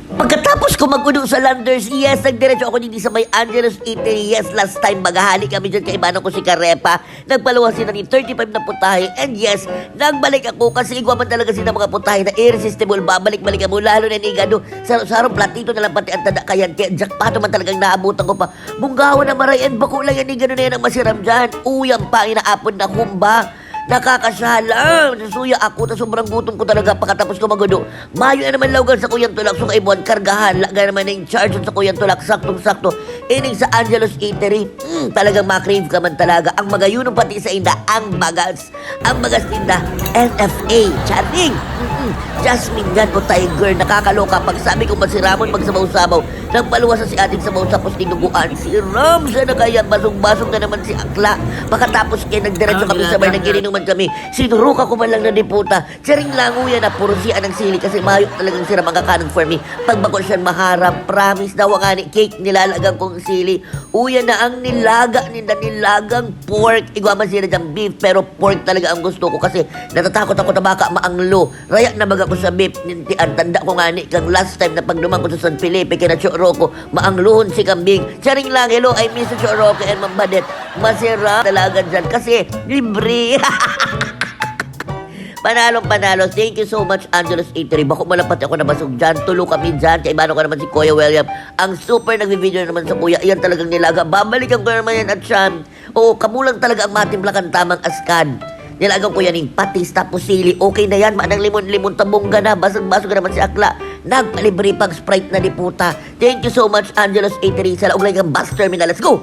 Pagkatapos ko mag-uno sa Landers, yes, nagdiretso ako dito sa may Angelo's Eatery. Yes, last time maghahali kami dyan, kaibanan ko si Karepa. Nagpalawas sila ng 35 na putahe. And yes, nagbalik ako kasi igwaman talaga sila mga putahe na irresistible. Babalik-balik mo, lalo na nigado. Sarong platito na lang pati ang tada kayan. Kaya jackpato man talagang naabutan ko pa. Munggawa na maray, and bako lang yan, nigado na yan ang masiram dyan. Uyang pa, inaapon na kumba. Nakakasala. Nasuya ako na sobrang gutom ko talaga pagkatapos ko magudo. Mayo na naman lawgan sa Kuyang Tulak. So kaibuan, kargahan. Laga naman na in charge sa Kuyang Tulak. Saktong-sakto. Ining sa Angelo's Eatery. Talagang makrave ka man talaga. Ang magayunong pati sa inda. Ang magas. Ang magas tinda. NFA. Charing. Jasmine yan o Tiger. Nakakaloka. Pag sabi ko ba si Ramon magsabaw-sabaw. Nagpaluwas na si ating sabaw tapos tinuguan. Si Ram siya na kaya. Basong-basong na naman si Akla. Pagkatapos kaya nagdiretso kami sabay nagirinuman kami. Sinuruka ko man lang na diputa. Charing lango yan na puro siya ng sili kasi mayo talagang sira mga kanang for me. Pagbako siya maharap, promise daw nga ni cake nilalagang kong sili. Uya na ang nilagang pork. Igwaman sila dyan beef pero pork talaga ang gusto ko kasi natatakot ako na baka maanglo. Raya na baga ko sa beef. Nintian, tanda ko nga ni kang last time na pagduman ko sa San Felipe kina Choroko, maangluhon si kambing. Charing lang, hello, I miss Choroko and Mambadet. Masira talaga dyan kasi libre. Panalo. Thank you so much, Angelo's Eatery. Bako malapat ako nabasog dyan. Tulo kami dyan. Kaibano ko naman si Kuya William. Ang super nagbi-video naman sa kuya. Iyan talagang nilaga. Babalikan ko naman yan at siyan. Oo, kamulang talaga ang matimplakan tamang askan. Nilagang ko yan yung patis tapos sili. Okay na yan. Manang limon-limon tabongga na. Basag-basag naman si Akla. Nagpalibre pag Sprite na di puta. Thank you so much, Angelo's Eatery. Sa laog lang ang bus terminal. Let's go!